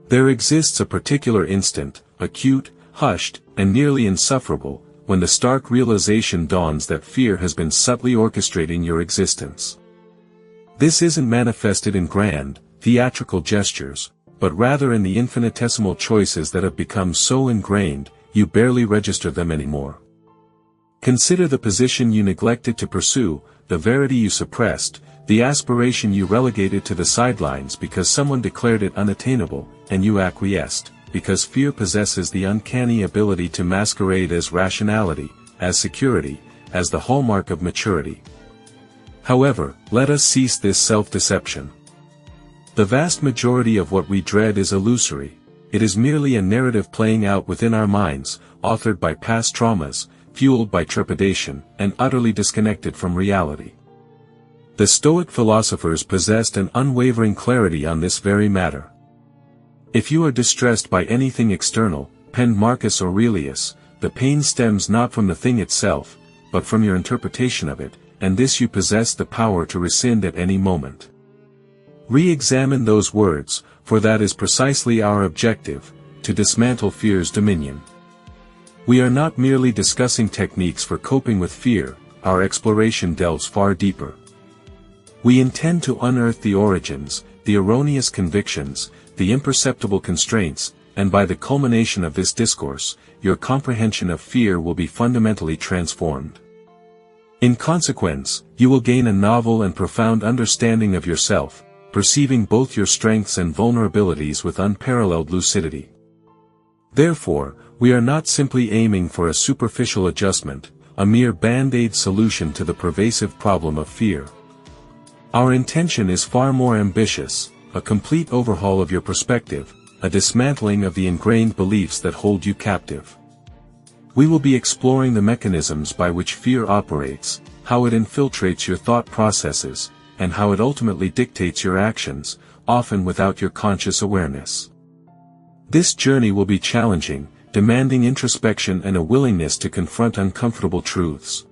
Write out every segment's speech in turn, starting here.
There exists a particular instant, acute, hushed, and nearly insufferable, when the stark realization dawns that fear has been subtly orchestrating your existence. This isn't manifested in grand, theatrical gestures, but rather in the infinitesimal choices that have become so ingrained, you barely register them anymore. Consider the position you neglected to pursue, the verity you suppressed, the aspiration you relegated to the sidelines because someone declared it unattainable, and you acquiesced, because fear possesses the uncanny ability to masquerade as rationality, as security, as the hallmark of maturity. However, let us cease this self-deception. The vast majority of what we dread is illusory. It is merely a narrative playing out within our minds, authored by past traumas, fueled by trepidation, and utterly disconnected from reality. The Stoic philosophers possessed an unwavering clarity on this very matter. If you are distressed by anything external, penned Marcus Aurelius, the pain stems not from the thing itself, but from your interpretation of it, and this you possess the power to rescind at any moment. Re-examine those words, for that is precisely our objective, to dismantle fear's dominion. We are not merely discussing techniques for coping with fear, our exploration delves far deeper. We intend to unearth the origins, the erroneous convictions, the imperceptible constraints, and by the culmination of this discourse, your comprehension of fear will be fundamentally transformed. In consequence, you will gain a novel and profound understanding of yourself, perceiving both your strengths and vulnerabilities with unparalleled lucidity. Therefore, we are not simply aiming for a superficial adjustment, a mere band-aid solution to the pervasive problem of fear. Our intention is far more ambitious, a complete overhaul of your perspective, a dismantling of the ingrained beliefs that hold you captive. We will be exploring the mechanisms by which fear operates, how it infiltrates your thought processes, and how it ultimately dictates your actions, often without your conscious awareness. This journey will be challenging, demanding introspection and a willingness to confront uncomfortable truths.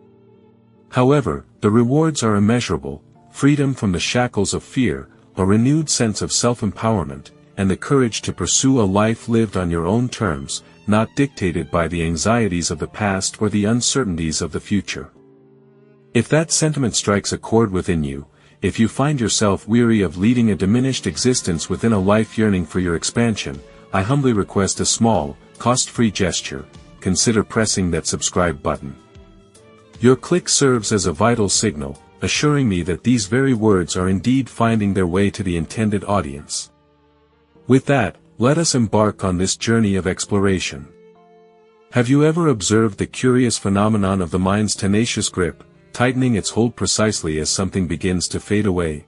However, the rewards are immeasurable: freedom from the shackles of fear, a renewed sense of self-empowerment, and the courage to pursue a life lived on your own terms, not dictated by the anxieties of the past or the uncertainties of the future. If that sentiment strikes a chord within you, if you find yourself weary of leading a diminished existence within a life yearning for your expansion, I humbly request a small, cost-free gesture: consider pressing that subscribe button. Your click serves as a vital signal, assuring me that these very words are indeed finding their way to the intended audience. With that, let us embark on this journey of exploration. Have you ever observed the curious phenomenon of the mind's tenacious grip, tightening its hold precisely as something begins to fade away?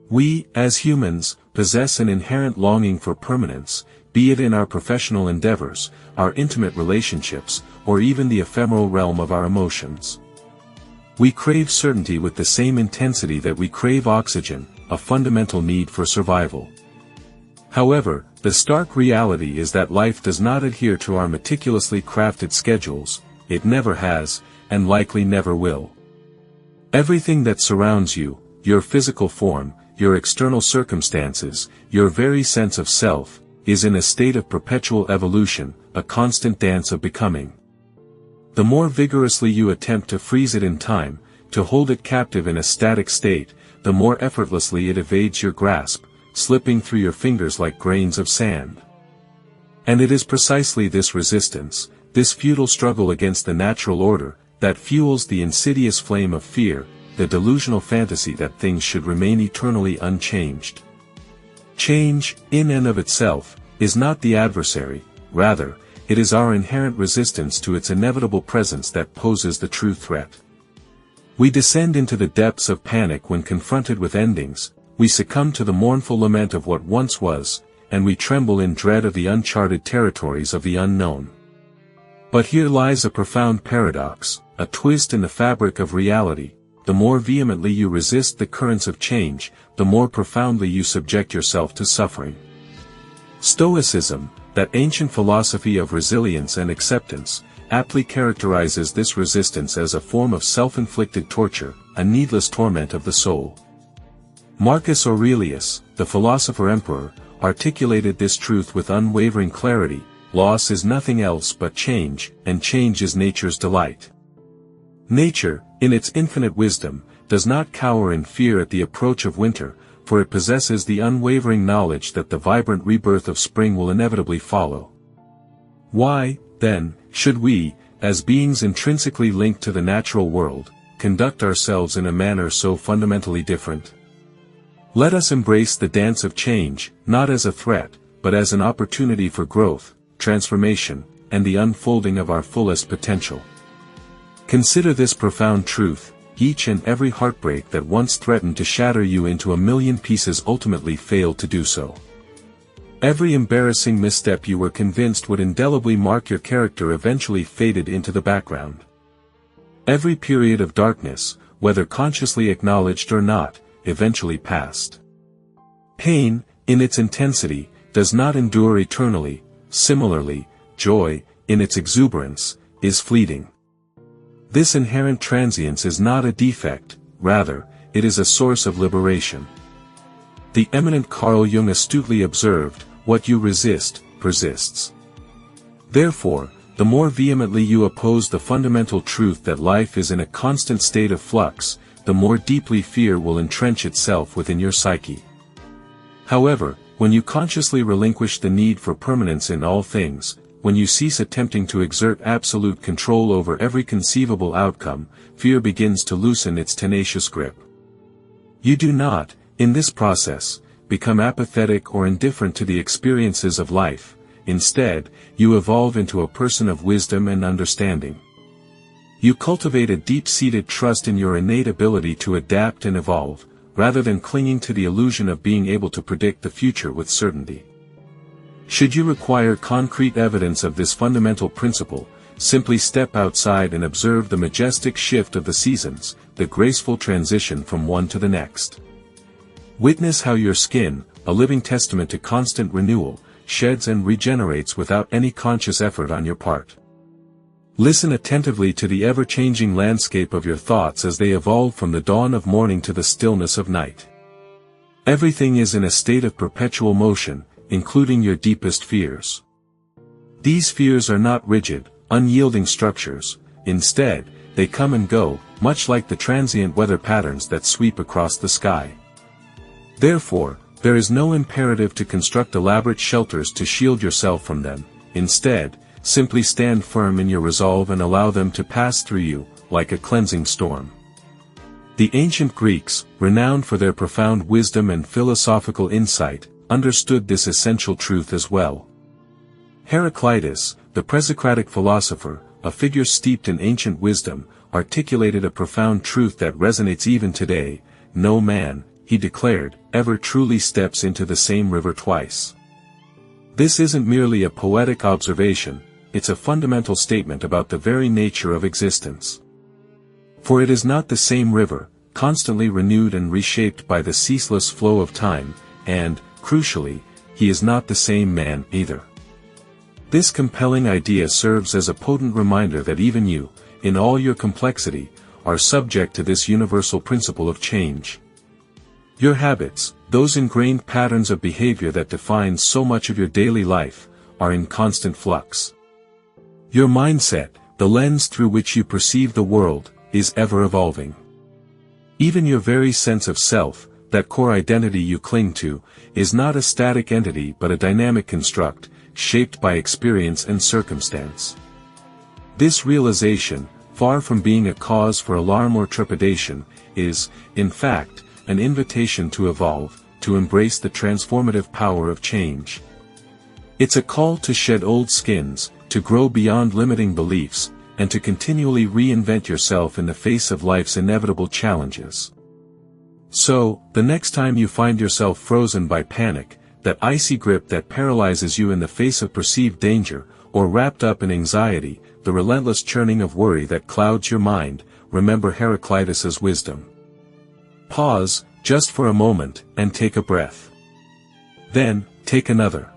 We, as humans, possess an inherent longing for permanence, be it in our professional endeavors, our intimate relationships, or even the ephemeral realm of our emotions. We crave certainty with the same intensity that we crave oxygen, a fundamental need for survival. However, the stark reality is that life does not adhere to our meticulously crafted schedules. It never has, and likely never will. Everything that surrounds you, your physical form, your external circumstances, your very sense of self, is in a state of perpetual evolution, a constant dance of becoming. The more vigorously you attempt to freeze it in time, to hold it captive in a static state, the more effortlessly it evades your grasp, slipping through your fingers like grains of sand. And it is precisely this resistance, this futile struggle against the natural order, that fuels the insidious flame of fear, the delusional fantasy that things should remain eternally unchanged. Change, in and of itself, is not the adversary; rather, it is our inherent resistance to its inevitable presence that poses the true threat. We descend into the depths of panic when confronted with endings, we succumb to the mournful lament of what once was, and we tremble in dread of the uncharted territories of the unknown. But here lies a profound paradox, a twist in the fabric of reality: the more vehemently you resist the currents of change, the more profoundly you subject yourself to suffering. Stoicism, that ancient philosophy of resilience and acceptance, aptly characterizes this resistance as a form of self-inflicted torture, a needless torment of the soul. Marcus Aurelius, the philosopher-emperor, articulated this truth with unwavering clarity: loss is nothing else but change, and change is nature's delight. Nature, in its infinite wisdom, does not cower in fear at the approach of winter, for it possesses the unwavering knowledge that the vibrant rebirth of spring will inevitably follow. Why, then, should we, as beings intrinsically linked to the natural world, conduct ourselves in a manner so fundamentally different? Let us embrace the dance of change, not as a threat, but as an opportunity for growth, transformation, and the unfolding of our fullest potential. Consider this profound truth: each and every heartbreak that once threatened to shatter you into a million pieces ultimately failed to do so. Every embarrassing misstep you were convinced would indelibly mark your character eventually faded into the background. Every period of darkness, whether consciously acknowledged or not, eventually passed. Pain, in its intensity, does not endure eternally. Similarly, joy, in its exuberance, is fleeting. This inherent transience is not a defect, rather, it is a source of liberation. The eminent Carl Jung astutely observed, "What you resist, persists." Therefore, the more vehemently you oppose the fundamental truth that life is in a constant state of flux, the more deeply fear will entrench itself within your psyche. However, when you consciously relinquish the need for permanence in all things, when you cease attempting to exert absolute control over every conceivable outcome, fear begins to loosen its tenacious grip. You do not, in this process, become apathetic or indifferent to the experiences of life. Instead, you evolve into a person of wisdom and understanding. You cultivate a deep-seated trust in your innate ability to adapt and evolve, rather than clinging to the illusion of being able to predict the future with certainty. Should you require concrete evidence of this fundamental principle, simply step outside and observe the majestic shift of the seasons, the graceful transition from one to the next. Witness how your skin, a living testament to constant renewal, sheds and regenerates without any conscious effort on your part. Listen attentively to the ever-changing landscape of your thoughts as they evolve from the dawn of morning to the stillness of night. Everything is in a state of perpetual motion, including your deepest fears. These fears are not rigid, unyielding structures. Instead, they come and go, much like the transient weather patterns that sweep across the sky. Therefore, there is no imperative to construct elaborate shelters to shield yourself from them. Instead, simply stand firm in your resolve and allow them to pass through you, like a cleansing storm. The ancient Greeks, renowned for their profound wisdom and philosophical insight, understood this essential truth as well. Heraclitus, the Presocratic philosopher, a figure steeped in ancient wisdom, articulated a profound truth that resonates even today: "No man," he declared, "ever truly steps into the same river twice." This isn't merely a poetic observation, it's a fundamental statement about the very nature of existence. For it is not the same river, constantly renewed and reshaped by the ceaseless flow of time, and, crucially, he is not the same man either. This compelling idea serves as a potent reminder that even you, in all your complexity, are subject to this universal principle of change. Your habits, those ingrained patterns of behavior that define so much of your daily life, are in constant flux. Your mindset, the lens through which you perceive the world, is ever evolving. Even your very sense of self, that core identity you cling to, is not a static entity but a dynamic construct, shaped by experience and circumstance. This realization, far from being a cause for alarm or trepidation, is, in fact, an invitation to evolve, to embrace the transformative power of change. It's a call to shed old skins, to grow beyond limiting beliefs, and to continually reinvent yourself in the face of life's inevitable challenges. So, the next time you find yourself frozen by panic, that icy grip that paralyzes you in the face of perceived danger, or wrapped up in anxiety, the relentless churning of worry that clouds your mind, remember Heraclitus's wisdom. Pause, just for a moment, and take a breath. Then, take another.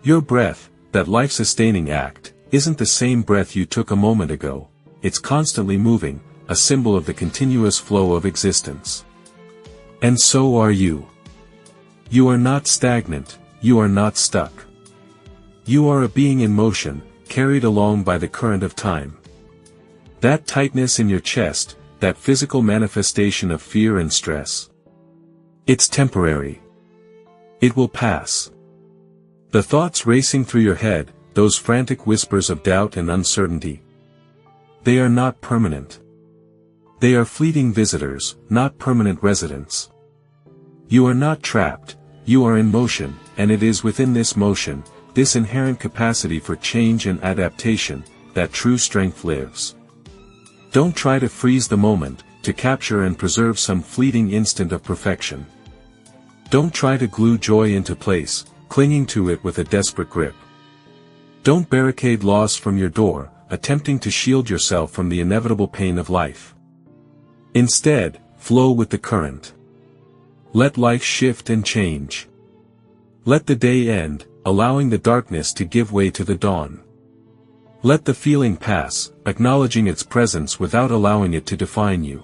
Your breath, that life-sustaining act, isn't the same breath you took a moment ago. It's constantly moving, a symbol of the continuous flow of existence. And so are you. You are not stagnant, you are not stuck. You are a being in motion, carried along by the current of time. That tightness in your chest, that physical manifestation of fear and stress. It's temporary. It will pass. The thoughts racing through your head, those frantic whispers of doubt and uncertainty. They are not permanent. They are fleeting visitors, not permanent residents. You are not trapped, you are in motion, and it is within this motion, this inherent capacity for change and adaptation, that true strength lives. Don't try to freeze the moment, to capture and preserve some fleeting instant of perfection. Don't try to glue joy into place, clinging to it with a desperate grip. Don't barricade loss from your door, attempting to shield yourself from the inevitable pain of life. Instead, flow with the current. Let life shift and change. Let the day end, allowing the darkness to give way to the dawn. Let the feeling pass, acknowledging its presence without allowing it to define you.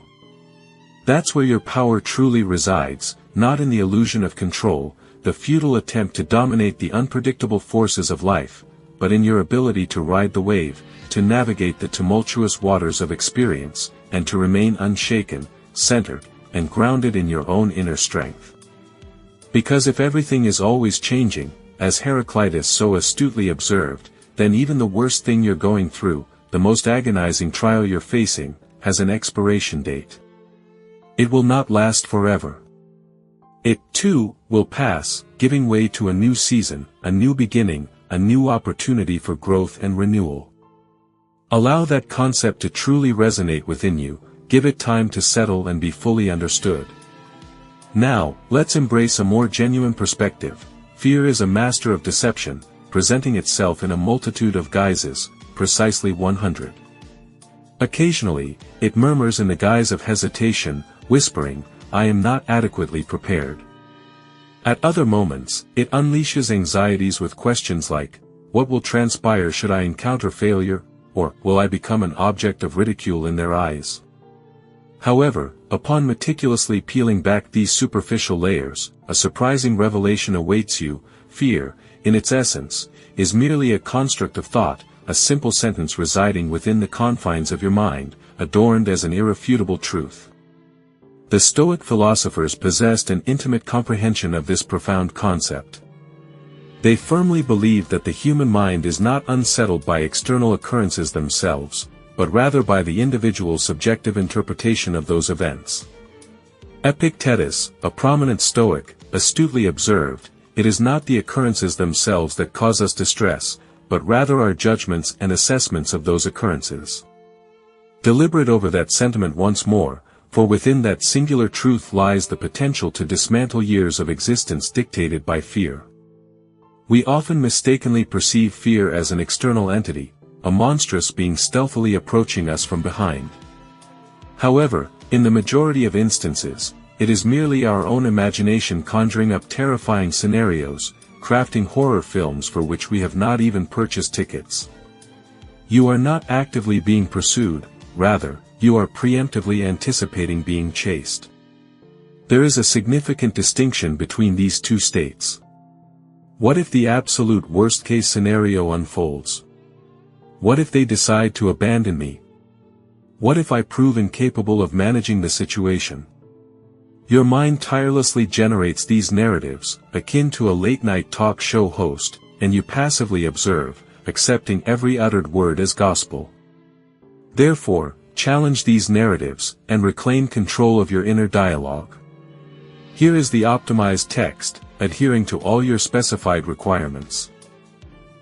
That's where your power truly resides, not in the illusion of control, the futile attempt to dominate the unpredictable forces of life, but in your ability to ride the wave, to navigate the tumultuous waters of experience, and to remain unshaken, centered, and grounded in your own inner strength. Because if everything is always changing, as Heraclitus so astutely observed, then even the worst thing you're going through, the most agonizing trial you're facing, has an expiration date. It will not last forever. It, too, will pass, giving way to a new season, a new beginning, a new opportunity for growth and renewal. Allow that concept to truly resonate within you, give it time to settle and be fully understood. Now, let's embrace a more genuine perspective. Fear is a master of deception, presenting itself in a multitude of guises, precisely 100. Occasionally, it murmurs in the guise of hesitation, whispering, "I am not adequately prepared." At other moments, it unleashes anxieties with questions like, "What will transpire should I encounter failure?" or "Will I become an object of ridicule in their eyes?" However, upon meticulously peeling back these superficial layers, a surprising revelation awaits you. Fear, in its essence, is merely a construct of thought, a simple sentence residing within the confines of your mind, adorned as an irrefutable truth. The Stoic philosophers possessed an intimate comprehension of this profound concept. They firmly believed that the human mind is not unsettled by external occurrences themselves, but rather by the individual's subjective interpretation of those events. Epictetus, a prominent Stoic, astutely observed, "It is not the occurrences themselves that cause us distress, but rather our judgments and assessments of those occurrences." Deliberate over that sentiment once more, for within that singular truth lies the potential to dismantle years of existence dictated by fear. We often mistakenly perceive fear as an external entity, a monstrous being stealthily approaching us from behind. However, in the majority of instances, it is merely our own imagination conjuring up terrifying scenarios, crafting horror films for which we have not even purchased tickets. You are not actively being pursued, rather, you are preemptively anticipating being chased. There is a significant distinction between these two states. What if the absolute worst-case scenario unfolds? What if they decide to abandon me? What if I prove incapable of managing the situation? Your mind tirelessly generates these narratives, akin to a late-night talk show host, and you passively observe, accepting every uttered word as gospel. Therefore, challenge these narratives, and reclaim control of your inner dialogue. Here is the optimized text, adhering to all your specified requirements.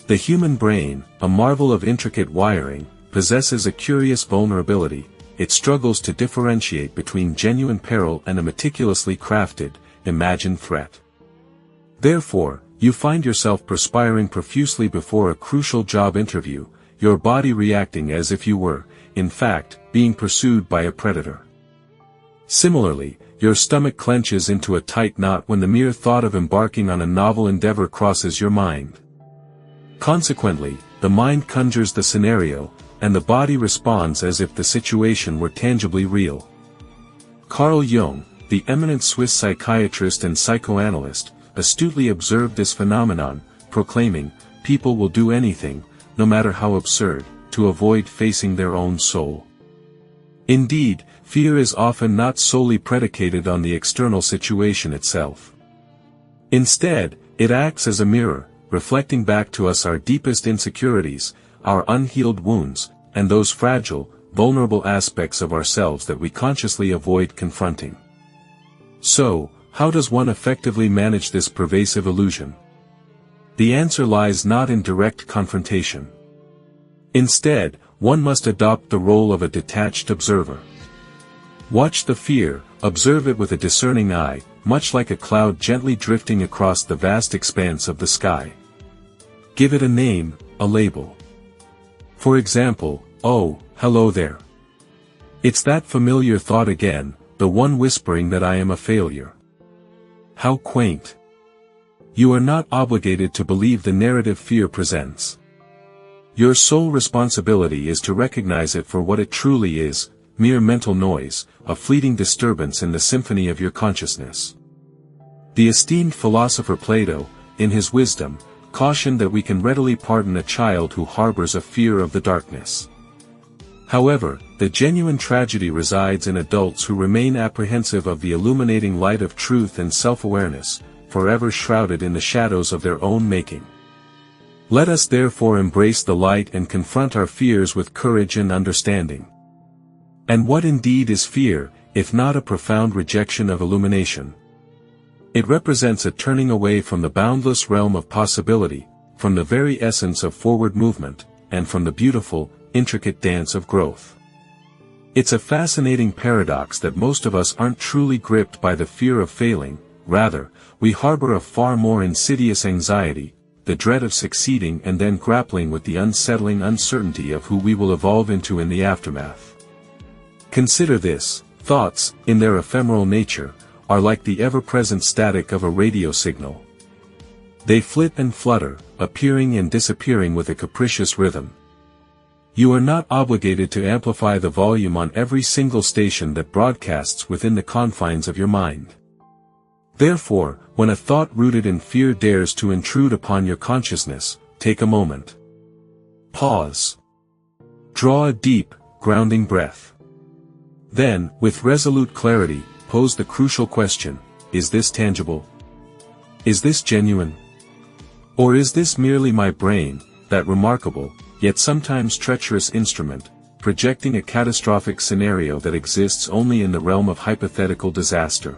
The human brain, a marvel of intricate wiring, possesses a curious vulnerability. It struggles to differentiate between genuine peril and a meticulously crafted, imagined threat. Therefore, you find yourself perspiring profusely before a crucial job interview, your body reacting as if you were, in fact, being pursued by a predator. Similarly, your stomach clenches into a tight knot when the mere thought of embarking on a novel endeavor crosses your mind. Consequently, the mind conjures the scenario, and the body responds as if the situation were tangibly real. Carl Jung, the eminent Swiss psychiatrist and psychoanalyst, astutely observed this phenomenon, proclaiming, "People will do anything, no matter how absurd, to avoid facing their own soul." Indeed, fear is often not solely predicated on the external situation itself. Instead, it acts as a mirror, reflecting back to us our deepest insecurities, our unhealed wounds, and those fragile, vulnerable aspects of ourselves that we consciously avoid confronting. So, how does one effectively manage this pervasive illusion? The answer lies not in direct confrontation. Instead, one must adopt the role of a detached observer. Watch the fear, observe it with a discerning eye, much like a cloud gently drifting across the vast expanse of the sky. Give it a name, a label. For example, "Oh, hello there." It's that familiar thought again, the one whispering that I am a failure. How quaint. You are not obligated to believe the narrative fear presents. Your sole responsibility is to recognize it for what it truly is, mere mental noise, a fleeting disturbance in the symphony of your consciousness. The esteemed philosopher Plato, in his wisdom, cautioned that we can readily pardon a child who harbors a fear of the darkness. However, the genuine tragedy resides in adults who remain apprehensive of the illuminating light of truth and self-awareness, forever shrouded in the shadows of their own making. Let us therefore embrace the light and confront our fears with courage and understanding. And what indeed is fear, if not a profound rejection of illumination? It represents a turning away from the boundless realm of possibility, from the very essence of forward movement, and from the beautiful, intricate dance of growth. It's a fascinating paradox that most of us aren't truly gripped by the fear of failing, rather, we harbor a far more insidious anxiety, the dread of succeeding and then grappling with the unsettling uncertainty of who we will evolve into in the aftermath. Consider this: thoughts, in their ephemeral nature, are like the ever-present static of a radio signal. They flit and flutter, appearing and disappearing with a capricious rhythm. You are not obligated to amplify the volume on every single station that broadcasts within the confines of your mind. Therefore, when a thought rooted in fear dares to intrude upon your consciousness, take a moment. Pause. Draw a deep, grounding breath. Then, with resolute clarity, pose the crucial question: is this tangible? Is this genuine? Or is this merely my brain, that remarkable, yet sometimes treacherous instrument, projecting a catastrophic scenario that exists only in the realm of hypothetical disaster?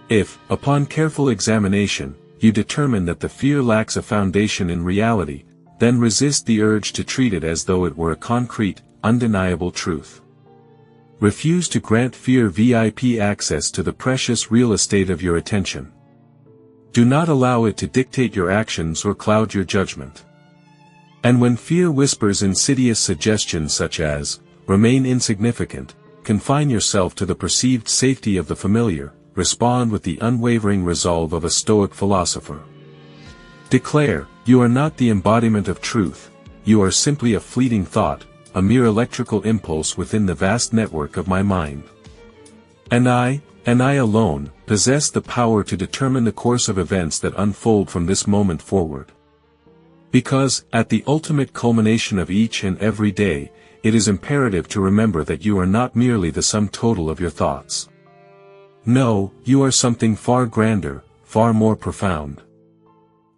If, upon careful examination, you determine that the fear lacks a foundation in reality, then resist the urge to treat it as though it were a concrete, undeniable truth. Refuse to grant fear VIP access to the precious real estate of your attention. Do not allow it to dictate your actions or cloud your judgment. And when fear whispers insidious suggestions such as, "Remain insignificant, confine yourself to the perceived safety of the familiar," respond with the unwavering resolve of a Stoic philosopher. Declare, "You are not the embodiment of truth, you are simply a fleeting thought, a mere electrical impulse within the vast network of my mind. And I alone, possess the power to determine the course of events that unfold from this moment forward." Because, at the ultimate culmination of each and every day, it is imperative to remember that you are not merely the sum total of your thoughts. No, you are something far grander, far more profound.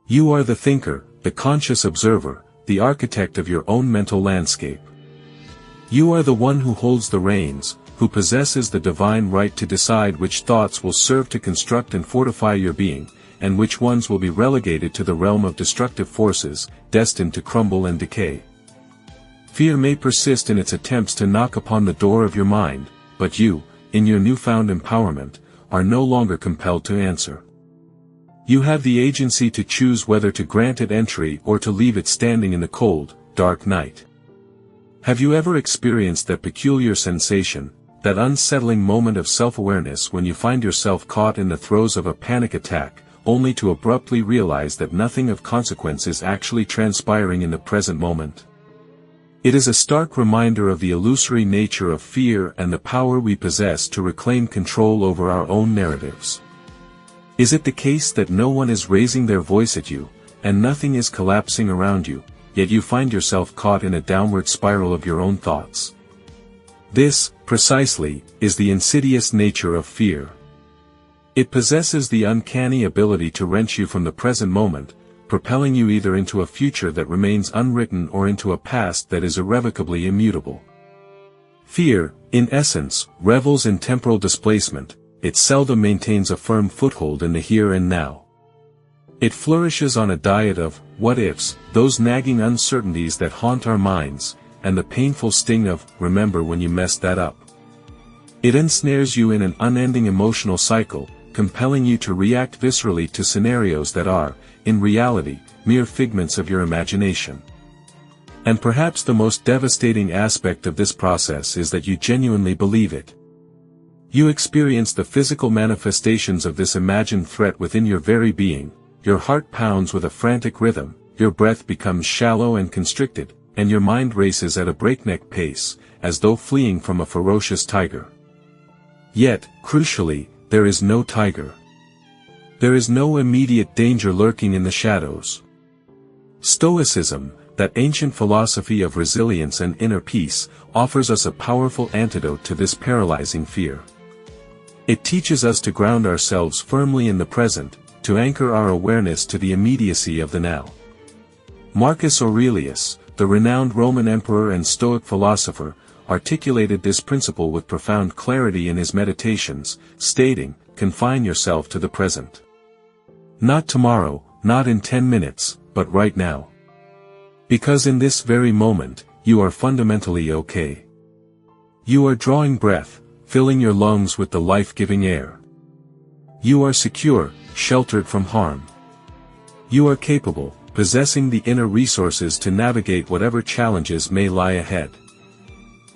You are the thinker, the conscious observer, the architect of your own mental landscape. You are the one who holds the reins, who possesses the divine right to decide which thoughts will serve to construct and fortify your being, and which ones will be relegated to the realm of destructive forces, destined to crumble and decay. Fear may persist in its attempts to knock upon the door of your mind, but you, in your newfound empowerment, are no longer compelled to answer. You have the agency to choose whether to grant it entry or to leave it standing in the cold, dark night. Have you ever experienced that peculiar sensation, that unsettling moment of self-awareness when you find yourself caught in the throes of a panic attack, only to abruptly realize that nothing of consequence is actually transpiring in the present moment? It is a stark reminder of the illusory nature of fear and the power we possess to reclaim control over our own narratives. Is it the case that no one is raising their voice at you, and nothing is collapsing around you, yet you find yourself caught in a downward spiral of your own thoughts? This, precisely, is the insidious nature of fear. It possesses the uncanny ability to wrench you from the present moment, propelling you either into a future that remains unwritten or into a past that is irrevocably immutable. Fear, in essence, revels in temporal displacement. It seldom maintains a firm foothold in the here and now. It flourishes on a diet of what-ifs, those nagging uncertainties that haunt our minds, and the painful sting of, remember when you messed that up. It ensnares you in an unending emotional cycle, compelling you to react viscerally to scenarios that are, in reality, mere figments of your imagination. And perhaps the most devastating aspect of this process is that you genuinely believe it. You experience the physical manifestations of this imagined threat within your very being. Your heart pounds with a frantic rhythm, your breath becomes shallow and constricted, and your mind races at a breakneck pace, as though fleeing from a ferocious tiger. Yet, crucially, there is no tiger. There is no immediate danger lurking in the shadows. Stoicism, that ancient philosophy of resilience and inner peace, offers us a powerful antidote to this paralyzing fear. It teaches us to ground ourselves firmly in the present, to anchor our awareness to the immediacy of the now. Marcus Aurelius, the renowned Roman emperor and Stoic philosopher, articulated this principle with profound clarity in his Meditations, stating, "Confine yourself to the present. Not tomorrow, not in 10 minutes, but right now. Because in this very moment, you are fundamentally okay. You are drawing breath, filling your lungs with the life-giving air. You are secure, sheltered from harm. You are capable, possessing the inner resources to navigate whatever challenges may lie ahead."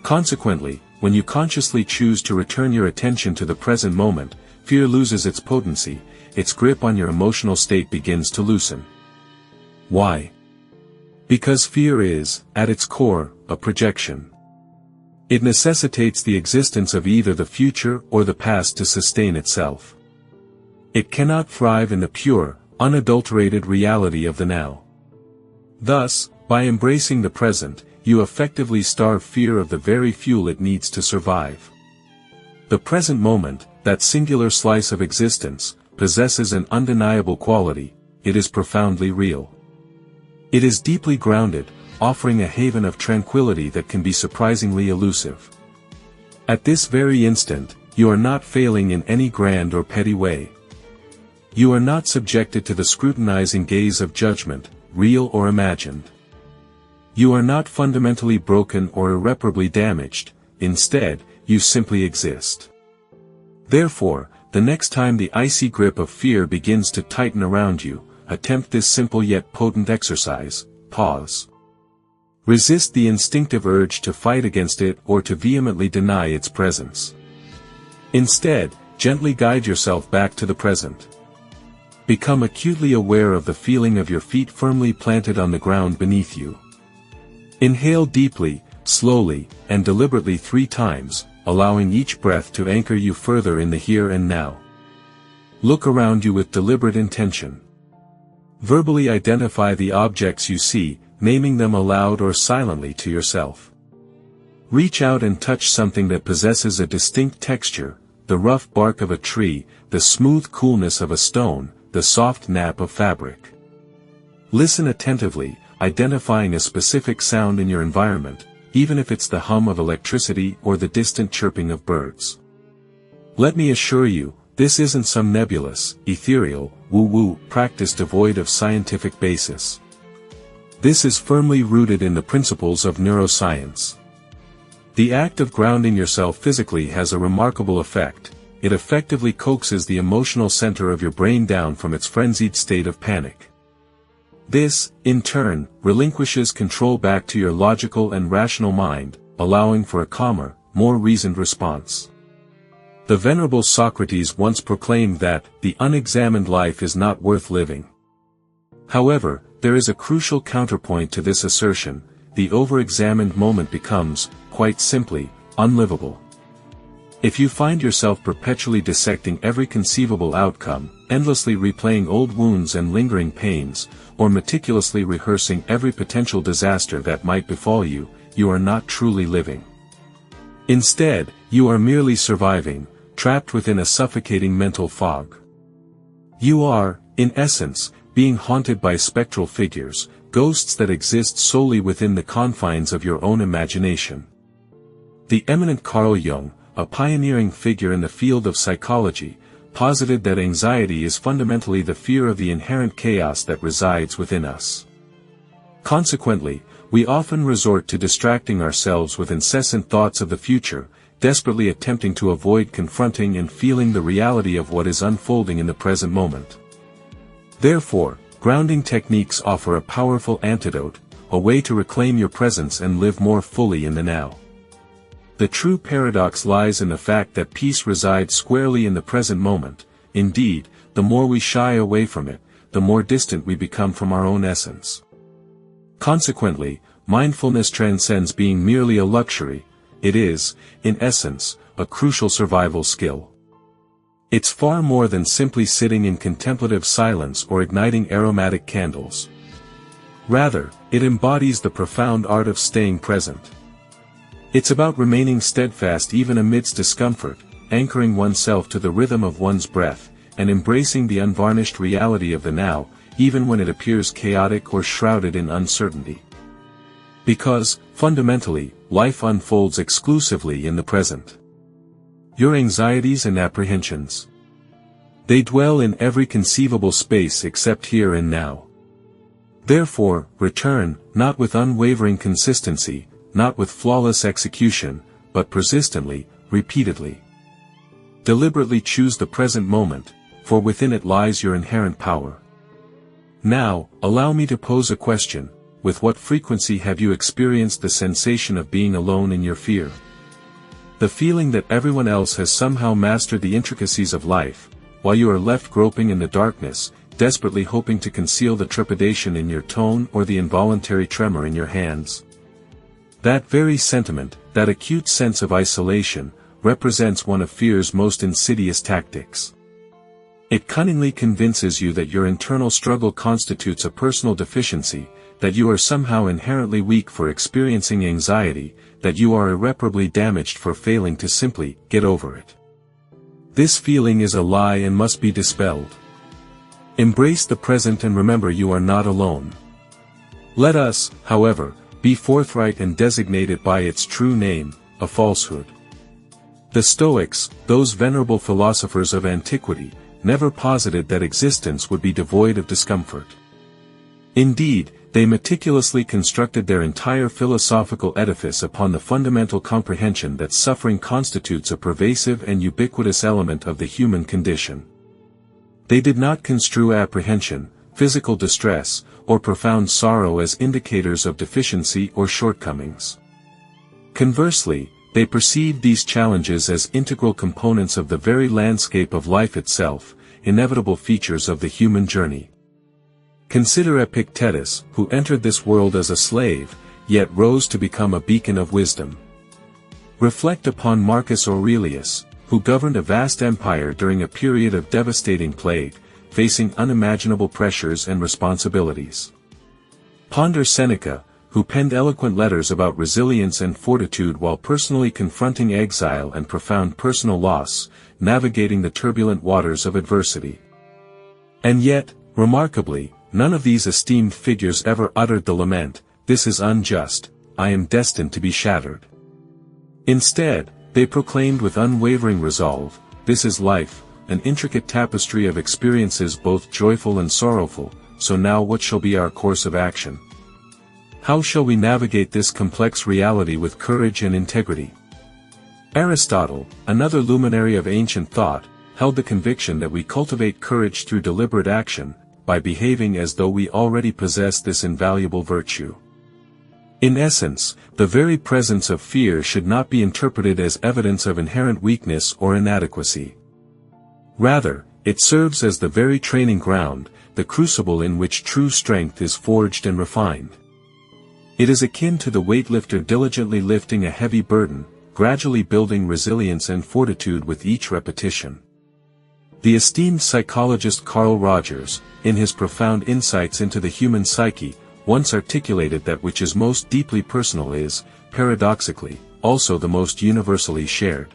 Consequently, when you consciously choose to return your attention to the present moment, fear loses its potency, its grip on your emotional state begins to loosen. Why? Because fear is, at its core, a projection. It necessitates the existence of either the future or the past to sustain itself. It cannot thrive in the pure, unadulterated reality of the now. Thus, by embracing the present, you effectively starve fear of the very fuel it needs to survive. The present moment, that singular slice of existence, possesses an undeniable quality: it is profoundly real. It is deeply grounded, offering a haven of tranquility that can be surprisingly elusive. At this very instant, you are not failing in any grand or petty way. You are not subjected to the scrutinizing gaze of judgment, real or imagined. You are not fundamentally broken or irreparably damaged. Instead, you simply exist. Therefore, the next time the icy grip of fear begins to tighten around you, attempt this simple yet potent exercise: pause. Resist the instinctive urge to fight against it or to vehemently deny its presence. Instead, gently guide yourself back to the present. Become acutely aware of the feeling of your feet firmly planted on the ground beneath you. Inhale deeply, slowly, and deliberately 3 times, allowing each breath to anchor you further in the here and now. Look around you with deliberate intention. Verbally identify the objects you see, naming them aloud or silently to yourself. Reach out and touch something that possesses a distinct texture: the rough bark of a tree, the smooth coolness of a stone, the soft nap of fabric. Listen attentively, identifying a specific sound in your environment, even if it's the hum of electricity or the distant chirping of birds. Let me assure you, this isn't some nebulous, ethereal, woo-woo practice devoid of scientific basis. This is firmly rooted in the principles of neuroscience. The act of grounding yourself physically has a remarkable effect. It effectively coaxes the emotional center of your brain down from its frenzied state of panic. This, in turn, relinquishes control back to your logical and rational mind, allowing for a calmer, more reasoned response. The venerable Socrates once proclaimed that the unexamined life is not worth living. However, there is a crucial counterpoint to this assertion: the over-examined moment becomes, quite simply, unlivable. If you find yourself perpetually dissecting every conceivable outcome, endlessly replaying old wounds and lingering pains, or meticulously rehearsing every potential disaster that might befall you, you are not truly living. Instead, you are merely surviving, trapped within a suffocating mental fog. You are, in essence, being haunted by spectral figures, ghosts that exist solely within the confines of your own imagination. The eminent Carl Jung, a pioneering figure in the field of psychology, posited that anxiety is fundamentally the fear of the inherent chaos that resides within us. Consequently, we often resort to distracting ourselves with incessant thoughts of the future, desperately attempting to avoid confronting and feeling the reality of what is unfolding in the present moment. Therefore, grounding techniques offer a powerful antidote, a way to reclaim your presence and live more fully in the now. The true paradox lies in the fact that peace resides squarely in the present moment. Indeed, the more we shy away from it, the more distant we become from our own essence. Consequently, mindfulness transcends being merely a luxury. It is, in essence, a crucial survival skill. It's far more than simply sitting in contemplative silence or igniting aromatic candles. Rather, it embodies the profound art of staying present. It's about remaining steadfast even amidst discomfort, anchoring oneself to the rhythm of one's breath, and embracing the unvarnished reality of the now, even when it appears chaotic or shrouded in uncertainty. Because, fundamentally, life unfolds exclusively in the present. Your anxieties and apprehensions. They dwell in every conceivable space except here and now. Therefore, return, not with unwavering consistency, not with flawless execution, but persistently, repeatedly. Deliberately choose the present moment, for within it lies your inherent power. Now, allow me to pose a question: with what frequency have you experienced the sensation of being alone in your fear? The feeling that everyone else has somehow mastered the intricacies of life, while you are left groping in the darkness, desperately hoping to conceal the trepidation in your tone or the involuntary tremor in your hands. That very sentiment, that acute sense of isolation, represents one of fear's most insidious tactics. It cunningly convinces you that your internal struggle constitutes a personal deficiency, that you are somehow inherently weak for experiencing anxiety, that you are irreparably damaged for failing to simply get over it. This feeling is a lie and must be dispelled. Embrace the present and remember you are not alone. Let us, however, be forthright and designate it by its true name, a falsehood. The Stoics, those venerable philosophers of antiquity, never posited that existence would be devoid of discomfort. Indeed, they meticulously constructed their entire philosophical edifice upon the fundamental comprehension that suffering constitutes a pervasive and ubiquitous element of the human condition. They did not construe apprehension, physical distress, or profound sorrow as indicators of deficiency or shortcomings. Conversely, they perceived these challenges as integral components of the very landscape of life itself, inevitable features of the human journey. Consider Epictetus, who entered this world as a slave, yet rose to become a beacon of wisdom. Reflect upon Marcus Aurelius, who governed a vast empire during a period of devastating plague, facing unimaginable pressures and responsibilities. Ponder Seneca, who penned eloquent letters about resilience and fortitude while personally confronting exile and profound personal loss, navigating the turbulent waters of adversity. And yet, remarkably, none of these esteemed figures ever uttered the lament, "This is unjust, I am destined to be shattered." Instead, they proclaimed with unwavering resolve, "This is life, an intricate tapestry of experiences both joyful and sorrowful, so now what shall be our course of action? How shall we navigate this complex reality with courage and integrity?" Aristotle, another luminary of ancient thought, held the conviction that we cultivate courage through deliberate action, by behaving as though we already possess this invaluable virtue. In essence, the very presence of fear should not be interpreted as evidence of inherent weakness or inadequacy. Rather, it serves as the very training ground, the crucible in which true strength is forged and refined. It is akin to the weightlifter diligently lifting a heavy burden, gradually building resilience and fortitude with each repetition. The esteemed psychologist Carl Rogers, in his profound insights into the human psyche, once articulated that which is most deeply personal is, paradoxically, also the most universally shared.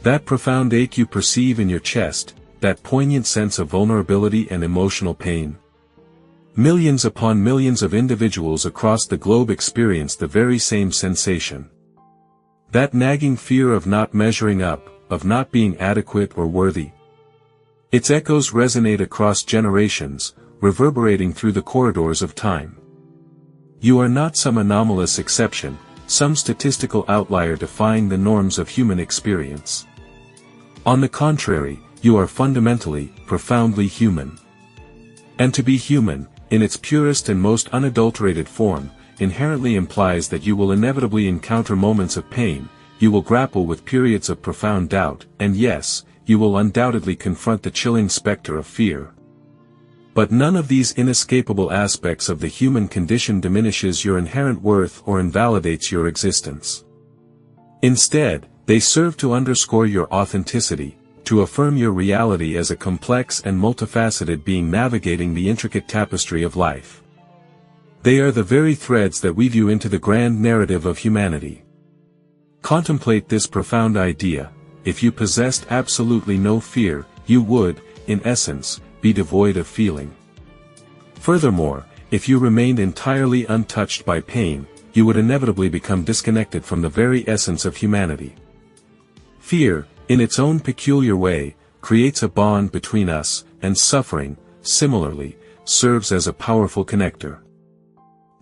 That profound ache you perceive in your chest, that poignant sense of vulnerability and emotional pain. Millions upon millions of individuals across the globe experience the very same sensation. That nagging fear of not measuring up, of not being adequate or worthy. Its echoes resonate across generations, reverberating through the corridors of time. You are not some anomalous exception, some statistical outlier defying the norms of human experience. On the contrary, you are fundamentally, profoundly human. And to be human, in its purest and most unadulterated form, inherently implies that you will inevitably encounter moments of pain, you will grapple with periods of profound doubt, and yes, you will undoubtedly confront the chilling specter of fear. But none of these inescapable aspects of the human condition diminishes your inherent worth or invalidates your existence. Instead, they serve to underscore your authenticity, to affirm your reality as a complex and multifaceted being navigating the intricate tapestry of life. They are the very threads that weave you into the grand narrative of humanity. Contemplate this profound idea: if you possessed absolutely no fear, you would, in essence, be devoid of feeling. Furthermore, if you remained entirely untouched by pain, you would inevitably become disconnected from the very essence of humanity. Fear, in its own peculiar way, creates a bond between us, and suffering, similarly, serves as a powerful connector.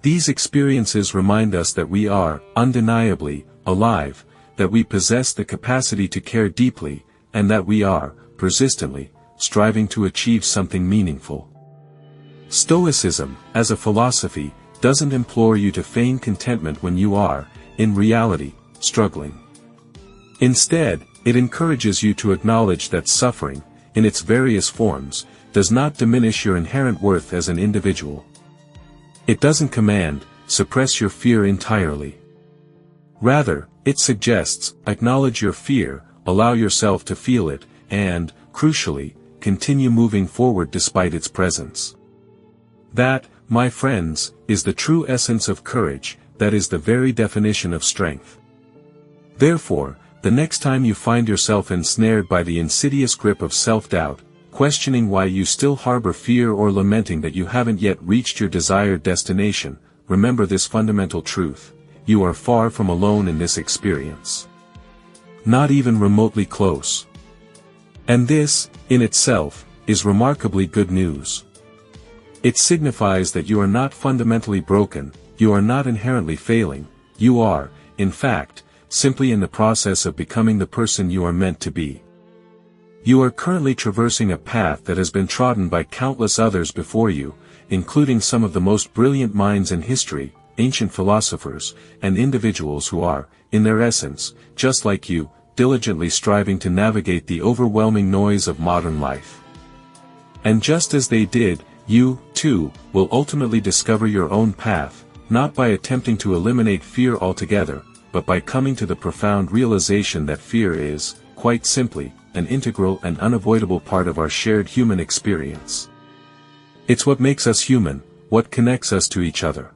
These experiences remind us that we are, undeniably, alive, that we possess the capacity to care deeply, and that we are, persistently, striving to achieve something meaningful. Stoicism, as a philosophy, doesn't implore you to feign contentment when you are, in reality, struggling. Instead, it encourages you to acknowledge that suffering, in its various forms, does not diminish your inherent worth as an individual. It doesn't command, suppress your fear entirely. Rather, it suggests, acknowledge your fear, allow yourself to feel it, and, crucially, continue moving forward despite its presence. That, my friends, is the true essence of courage, that is the very definition of strength. Therefore, the next time you find yourself ensnared by the insidious grip of self-doubt, questioning why you still harbor fear or lamenting that you haven't yet reached your desired destination, remember this fundamental truth: you are far from alone in this experience. Not even remotely close. And this, in itself, is remarkably good news. It signifies that you are not fundamentally broken, you are not inherently failing, you are, in fact, simply in the process of becoming the person you are meant to be. You are currently traversing a path that has been trodden by countless others before you, including some of the most brilliant minds in history, ancient philosophers, and individuals who are, in their essence, just like you, diligently striving to navigate the overwhelming noise of modern life. And just as they did, you, too, will ultimately discover your own path, not by attempting to eliminate fear altogether, but by coming to the profound realization that fear is, quite simply, an integral and unavoidable part of our shared human experience. It's what makes us human, what connects us to each other.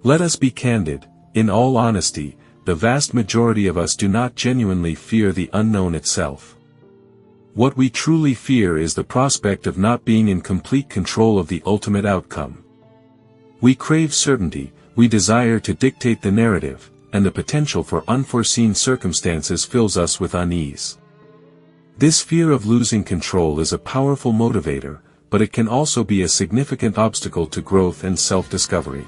Let us be candid: in all honesty, the vast majority of us do not genuinely fear the unknown itself. What we truly fear is the prospect of not being in complete control of the ultimate outcome. We crave certainty, we desire to dictate the narrative, and the potential for unforeseen circumstances fills us with unease. This fear of losing control is a powerful motivator, but it can also be a significant obstacle to growth and self-discovery.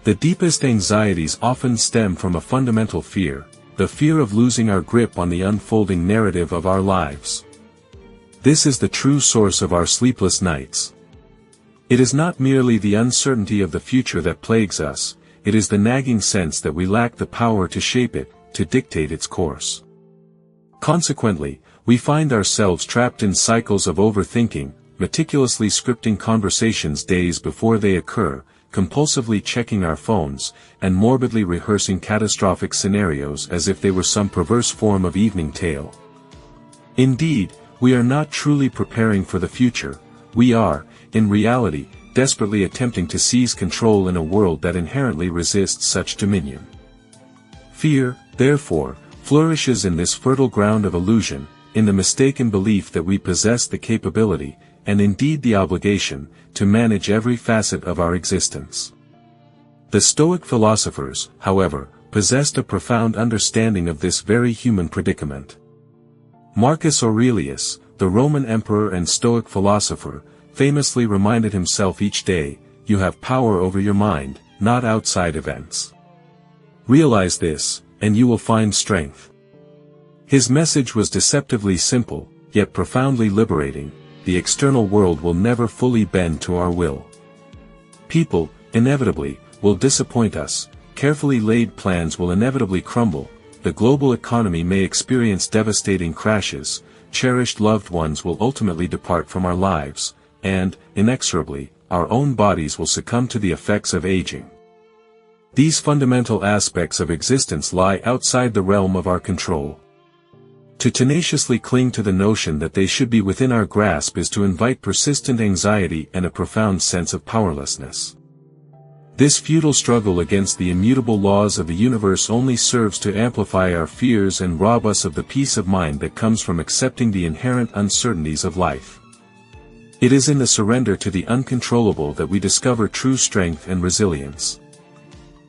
The deepest anxieties often stem from a fundamental fear, the fear of losing our grip on the unfolding narrative of our lives. This is the true source of our sleepless nights. It is not merely the uncertainty of the future that plagues us, it is the nagging sense that we lack the power to shape it, to dictate its course. Consequently, we find ourselves trapped in cycles of overthinking, meticulously scripting conversations days before they occur, compulsively checking our phones, and morbidly rehearsing catastrophic scenarios as if they were some perverse form of evening tale. Indeed, we are not truly preparing for the future, we are, in reality, desperately attempting to seize control in a world that inherently resists such dominion. Fear, therefore, flourishes in this fertile ground of illusion, in the mistaken belief that we possess the capability, and indeed the obligation, to manage every facet of our existence. The Stoic philosophers, however, possessed a profound understanding of this very human predicament. Marcus Aurelius, the Roman emperor and Stoic philosopher, famously reminded himself each day, "You have power over your mind, not outside events. Realize this, and you will find strength." His message was deceptively simple, yet profoundly liberating: the external world will never fully bend to our will. People, inevitably, will disappoint us, carefully laid plans will inevitably crumble, the global economy may experience devastating crashes, cherished loved ones will ultimately depart from our lives, and, inexorably, our own bodies will succumb to the effects of aging. These fundamental aspects of existence lie outside the realm of our control. To tenaciously cling to the notion that they should be within our grasp is to invite persistent anxiety and a profound sense of powerlessness. This futile struggle against the immutable laws of the universe only serves to amplify our fears and rob us of the peace of mind that comes from accepting the inherent uncertainties of life. It is in the surrender to the uncontrollable that we discover true strength and resilience.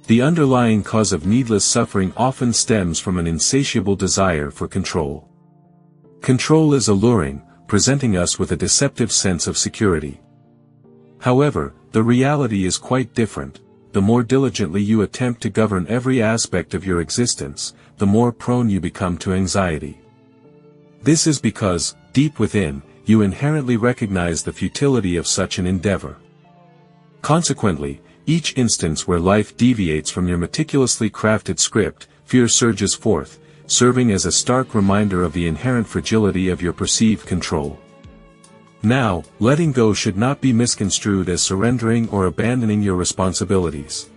The underlying cause of needless suffering often stems from an insatiable desire for control. Control is alluring, presenting us with a deceptive sense of security. However, the reality is quite different. The more diligently you attempt to govern every aspect of your existence, the more prone you become to anxiety. This is because, deep within, you inherently recognize the futility of such an endeavor. Consequently, each instance where life deviates from your meticulously crafted script, fear surges forth, serving as a stark reminder of the inherent fragility of your perceived control. Now, letting go should not be misconstrued as surrendering or abandoning your responsibilities.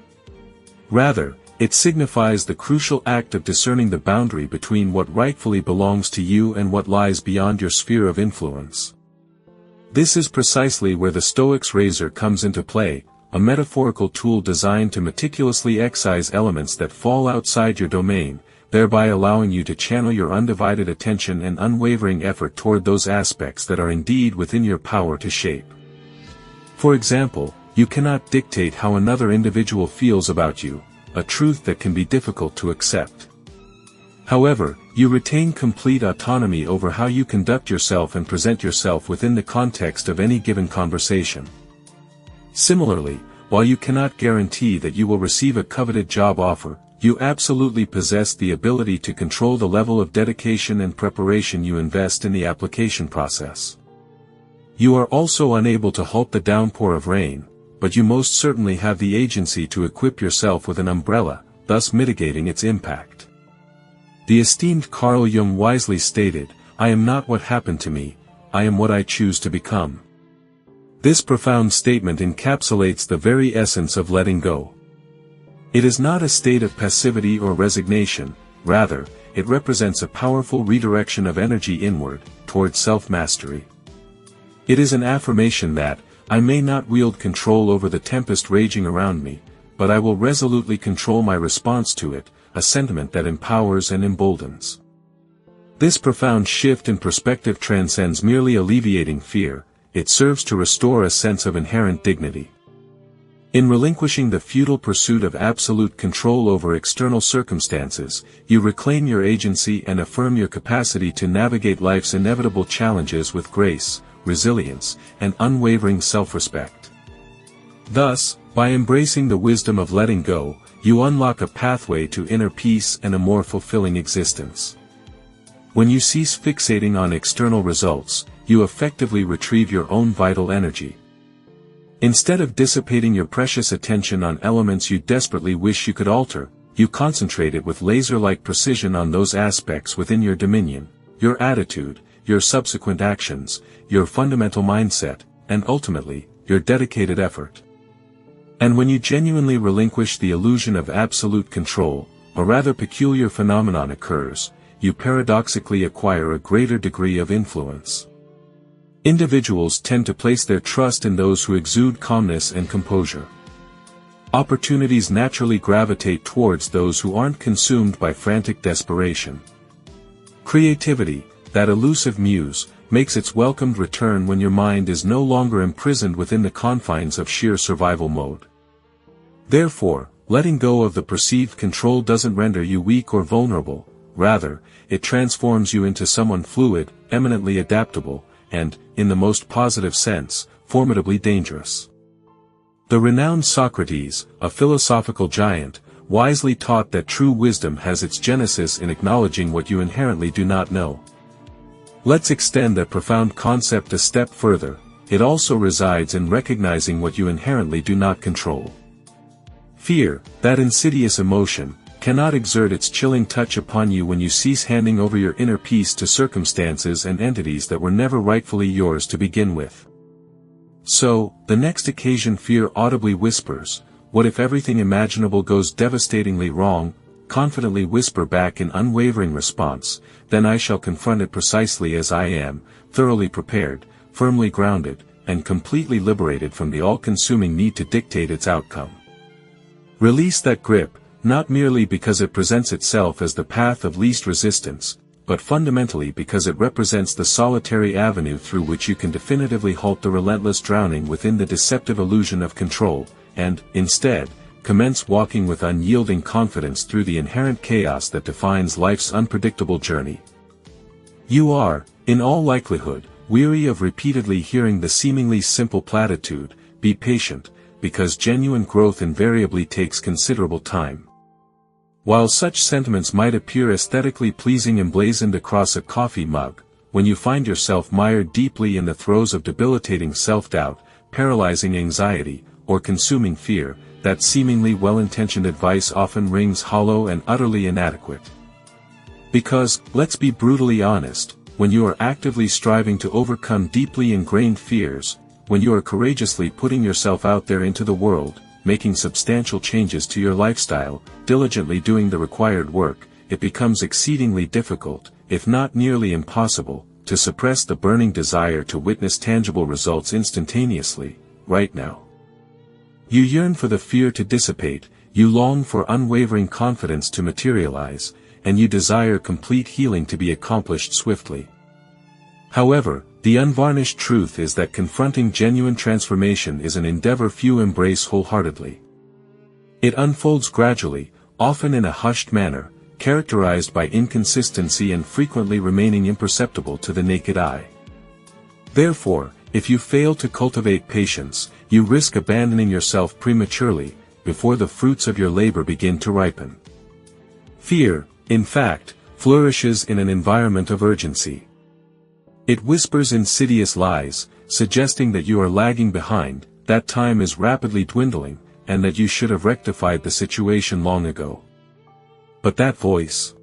Rather, it signifies the crucial act of discerning the boundary between what rightfully belongs to you and what lies beyond your sphere of influence. This is precisely where the Stoic's razor comes into play, a metaphorical tool designed to meticulously excise elements that fall outside your domain, thereby allowing you to channel your undivided attention and unwavering effort toward those aspects that are indeed within your power to shape. For example, you cannot dictate how another individual feels about you, a truth that can be difficult to accept. However, you retain complete autonomy over how you conduct yourself and present yourself within the context of any given conversation. Similarly, while you cannot guarantee that you will receive a coveted job offer, you absolutely possess the ability to control the level of dedication and preparation you invest in the application process. You are also unable to halt the downpour of rain, but you most certainly have the agency to equip yourself with an umbrella, thus mitigating its impact. The esteemed Carl Jung wisely stated, "I am not what happened to me, I am what I choose to become." This profound statement encapsulates the very essence of letting go. It is not a state of passivity or resignation, rather, it represents a powerful redirection of energy inward, toward self-mastery. It is an affirmation that, I may not wield control over the tempest raging around me, but I will resolutely control my response to it, a sentiment that empowers and emboldens. This profound shift in perspective transcends merely alleviating fear, it serves to restore a sense of inherent dignity. In relinquishing the futile pursuit of absolute control over external circumstances, you reclaim your agency and affirm your capacity to navigate life's inevitable challenges with grace, resilience, and unwavering self-respect. Thus, by embracing the wisdom of letting go, you unlock a pathway to inner peace and a more fulfilling existence. When you cease fixating on external results, you effectively retrieve your own vital energy. Instead of dissipating your precious attention on elements you desperately wish you could alter, you concentrate it with laser-like precision on those aspects within your dominion, your attitude, your subsequent actions, your fundamental mindset, and ultimately, your dedicated effort. And when you genuinely relinquish the illusion of absolute control, a rather peculiar phenomenon occurs: you paradoxically acquire a greater degree of influence. Individuals tend to place their trust in those who exude calmness and composure. Opportunities naturally gravitate towards those who aren't consumed by frantic desperation. Creativity, that elusive muse, makes its welcomed return when your mind is no longer imprisoned within the confines of sheer survival mode. Therefore, letting go of the perceived control doesn't render you weak or vulnerable, rather, it transforms you into someone fluid, eminently adaptable, and, in the most positive sense, formidably dangerous. The renowned Socrates, a philosophical giant, wisely taught that true wisdom has its genesis in acknowledging what you inherently do not know. Let's extend that profound concept a step further: it also resides in recognizing what you inherently do not control. Fear, that insidious emotion, cannot exert its chilling touch upon you when you cease handing over your inner peace to circumstances and entities that were never rightfully yours to begin with. So, the next occasion fear audibly whispers, "What if everything imaginable goes devastatingly wrong?" Confidently whisper back in unwavering response, "Then I shall confront it precisely as I am, thoroughly prepared, firmly grounded, and completely liberated from the all-consuming need to dictate its outcome." Release that grip, not merely because it presents itself as the path of least resistance, but fundamentally because it represents the solitary avenue through which you can definitively halt the relentless drowning within the deceptive illusion of control, and, instead, commence walking with unyielding confidence through the inherent chaos that defines life's unpredictable journey. You are, in all likelihood, weary of repeatedly hearing the seemingly simple platitude, "Be patient," because genuine growth invariably takes considerable time. While such sentiments might appear aesthetically pleasing emblazoned across a coffee mug, when you find yourself mired deeply in the throes of debilitating self-doubt, paralyzing anxiety, or consuming fear, that seemingly well-intentioned advice often rings hollow and utterly inadequate. Because, let's be brutally honest, when you are actively striving to overcome deeply ingrained fears, when you are courageously putting yourself out there into the world, making substantial changes to your lifestyle, diligently doing the required work, it becomes exceedingly difficult, if not nearly impossible, to suppress the burning desire to witness tangible results instantaneously, right now. You yearn for the fear to dissipate, you long for unwavering confidence to materialize, and you desire complete healing to be accomplished swiftly. However, the unvarnished truth is that confronting genuine transformation is an endeavor few embrace wholeheartedly. It unfolds gradually, often in a hushed manner, characterized by inconsistency and frequently remaining imperceptible to the naked eye. Therefore, if you fail to cultivate patience, you risk abandoning yourself prematurely, before the fruits of your labor begin to ripen. Fear, in fact, flourishes in an environment of urgency. It whispers insidious lies, suggesting that you are lagging behind, that time is rapidly dwindling, and that you should have rectified the situation long ago. But that voice?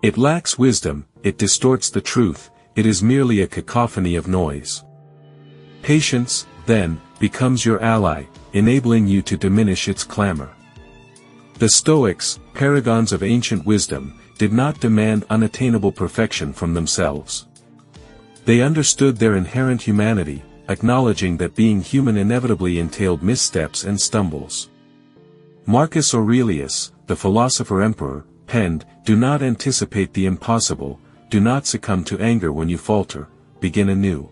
It lacks wisdom, it distorts the truth, it is merely a cacophony of noise. Patience, then, becomes your ally, enabling you to diminish its clamor. The Stoics, paragons of ancient wisdom, did not demand unattainable perfection from themselves. They understood their inherent humanity, acknowledging that being human inevitably entailed missteps and stumbles. Marcus Aurelius, the philosopher-emperor, penned, "Do not anticipate the impossible, do not succumb to anger when you falter, begin anew."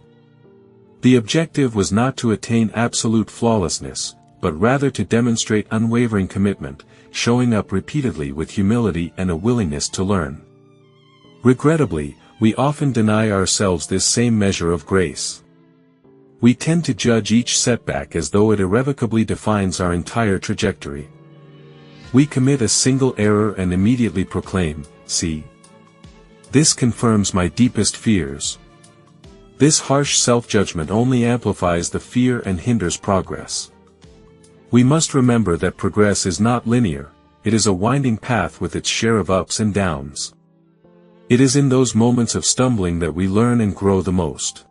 The objective was not to attain absolute flawlessness, but rather to demonstrate unwavering commitment, showing up repeatedly with humility and a willingness to learn. Regrettably, we often deny ourselves this same measure of grace. We tend to judge each setback as though it irrevocably defines our entire trajectory. We commit a single error and immediately proclaim, "See? This confirms my deepest fears." This harsh self-judgment only amplifies the fear and hinders progress. We must remember that progress is not linear, it is a winding path with its share of ups and downs. It is in those moments of stumbling that we learn and grow the most.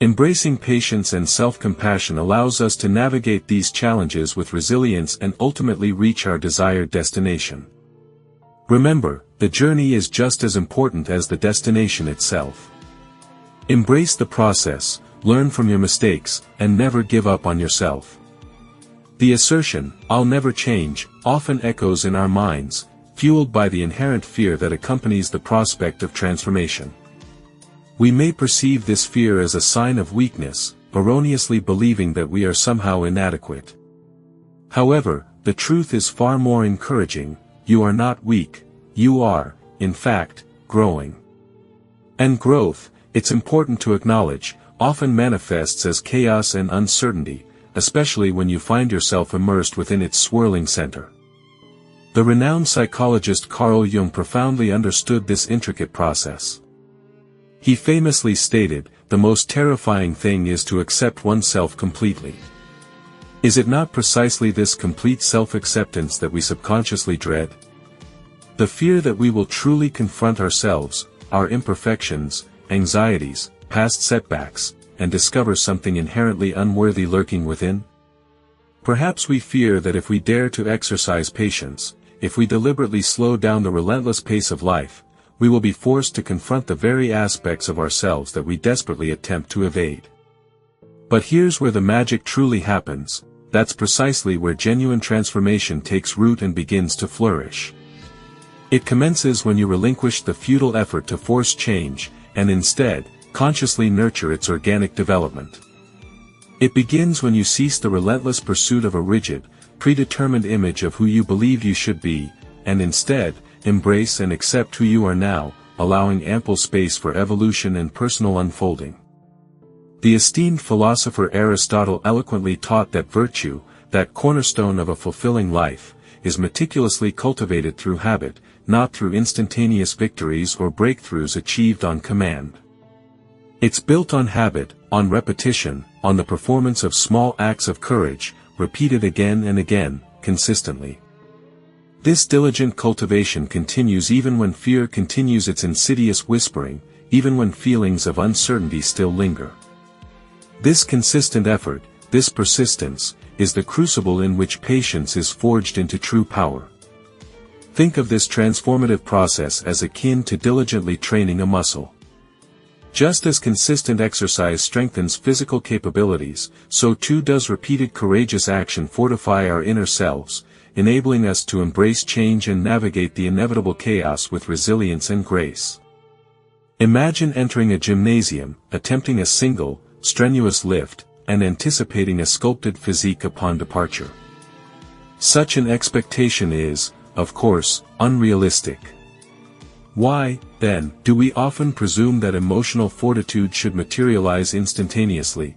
Embracing patience and self-compassion allows us to navigate these challenges with resilience and ultimately reach our desired destination. Remember, the journey is just as important as the destination itself. Embrace the process, learn from your mistakes, and never give up on yourself. The assertion, "I'll never change," often echoes in our minds, fueled by the inherent fear that accompanies the prospect of transformation. We may perceive this fear as a sign of weakness, erroneously believing that we are somehow inadequate. However, the truth is far more encouraging: you are not weak, you are, in fact, growing. And growth, it's important to acknowledge, often manifests as chaos and uncertainty, especially when you find yourself immersed within its swirling center. The renowned psychologist Carl Jung profoundly understood this intricate process. He famously stated, "The most terrifying thing is to accept oneself completely." Is it not precisely this complete self-acceptance that we subconsciously dread? The fear that we will truly confront ourselves, our imperfections, anxieties, past setbacks, and discover something inherently unworthy lurking within? Perhaps we fear that if we dare to exercise patience, if we deliberately slow down the relentless pace of life, we will be forced to confront the very aspects of ourselves that we desperately attempt to evade. But here's where the magic truly happens: that's precisely where genuine transformation takes root and begins to flourish. It commences when you relinquish the futile effort to force change, and instead, consciously nurture its organic development. It begins when you cease the relentless pursuit of a rigid, predetermined image of who you believe you should be, and instead, embrace and accept who you are now, allowing ample space for evolution and personal unfolding. The esteemed philosopher Aristotle eloquently taught that virtue, that cornerstone of a fulfilling life, is meticulously cultivated through habit, not through instantaneous victories or breakthroughs achieved on command. It's built on habit, on repetition, on the performance of small acts of courage, repeated again and again, consistently. This diligent cultivation continues even when fear continues its insidious whispering, even when feelings of uncertainty still linger. This consistent effort, this persistence, is the crucible in which patience is forged into true power. Think of this transformative process as akin to diligently training a muscle. Just as consistent exercise strengthens physical capabilities, so too does repeated courageous action fortify our inner selves, enabling us to embrace change and navigate the inevitable chaos with resilience and grace. Imagine entering a gymnasium, attempting a single, strenuous lift, and anticipating a sculpted physique upon departure. Such an expectation is, of course, unrealistic. Why, then, do we often presume that emotional fortitude should materialize instantaneously?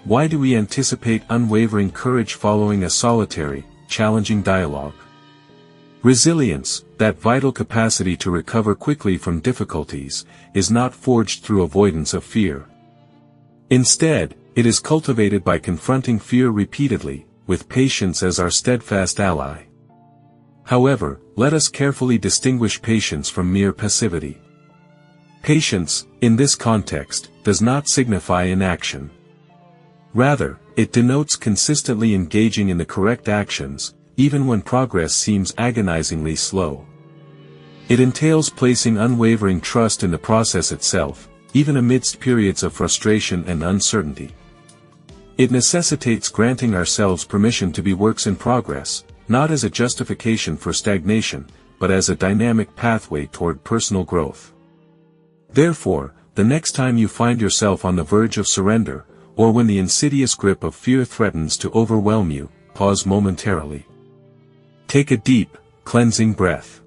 Why do we anticipate unwavering courage following a solitary, challenging dialogue? Resilience, that vital capacity to recover quickly from difficulties, is not forged through avoidance of fear. Instead, it is cultivated by confronting fear repeatedly, with patience as our steadfast ally. However, let us carefully distinguish patience from mere passivity. Patience, in this context, does not signify inaction. Rather, it denotes consistently engaging in the correct actions, even when progress seems agonizingly slow. It entails placing unwavering trust in the process itself, even amidst periods of frustration and uncertainty. It necessitates granting ourselves permission to be works in progress, not as a justification for stagnation, but as a dynamic pathway toward personal growth. Therefore, the next time you find yourself on the verge of surrender, or when the insidious grip of fear threatens to overwhelm you, pause momentarily. Take a deep, cleansing breath.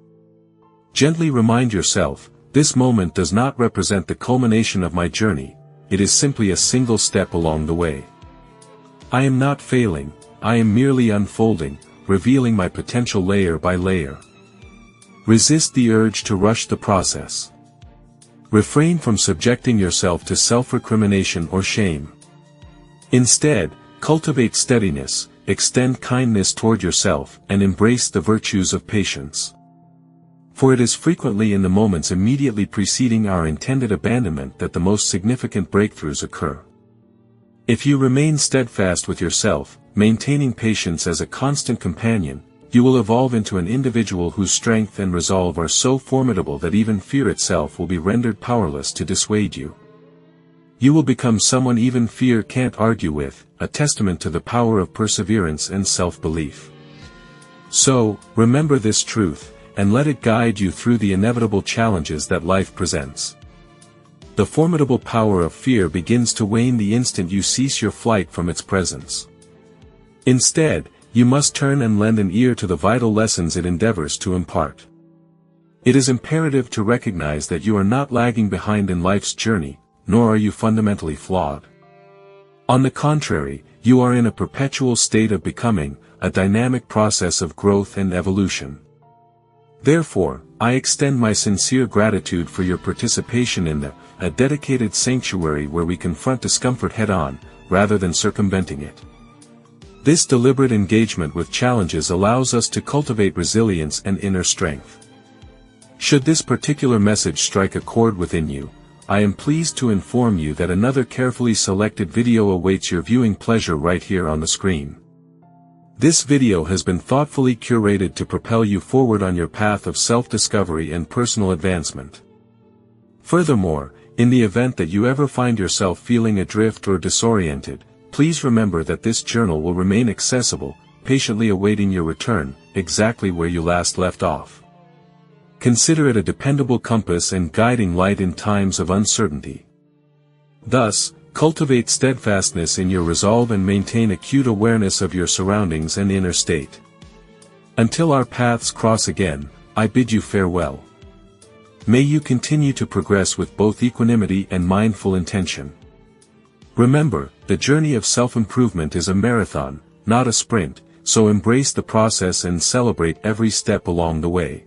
Gently remind yourself, this moment does not represent the culmination of my journey, it is simply a single step along the way. I am not failing, I am merely unfolding, revealing my potential layer by layer. Resist the urge to rush the process. Refrain from subjecting yourself to self-recrimination or shame. Instead, cultivate steadiness, extend kindness toward yourself, and embrace the virtues of patience. For it is frequently in the moments immediately preceding our intended abandonment that the most significant breakthroughs occur. If you remain steadfast with yourself, maintaining patience as a constant companion, you will evolve into an individual whose strength and resolve are so formidable that even fear itself will be rendered powerless to dissuade you. You will become someone even fear can't argue with, a testament to the power of perseverance and self-belief. So, remember this truth, and let it guide you through the inevitable challenges that life presents. The formidable power of fear begins to wane the instant you cease your flight from its presence. Instead, you must turn and lend an ear to the vital lessons it endeavors to impart. It is imperative to recognize that you are not lagging behind in life's journey, nor are you fundamentally flawed. On the contrary, you are in a perpetual state of becoming, a dynamic process of growth and evolution. Therefore, I extend my sincere gratitude for your participation in a dedicated sanctuary where we confront discomfort head-on, rather than circumventing it. This deliberate engagement with challenges allows us to cultivate resilience and inner strength. Should this particular message strike a chord within you, I am pleased to inform you that another carefully selected video awaits your viewing pleasure right here on the screen. This video has been thoughtfully curated to propel you forward on your path of self-discovery and personal advancement. Furthermore, in the event that you ever find yourself feeling adrift or disoriented, please remember that this journal will remain accessible, patiently awaiting your return, exactly where you last left off. Consider it a dependable compass and guiding light in times of uncertainty. Thus, cultivate steadfastness in your resolve and maintain acute awareness of your surroundings and inner state. Until our paths cross again, I bid you farewell. May you continue to progress with both equanimity and mindful intention. Remember, the journey of self-improvement is a marathon, not a sprint, so embrace the process and celebrate every step along the way.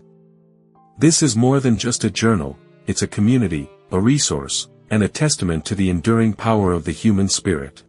This is more than just a journal, it's a community, a resource, and a testament to the enduring power of the human spirit.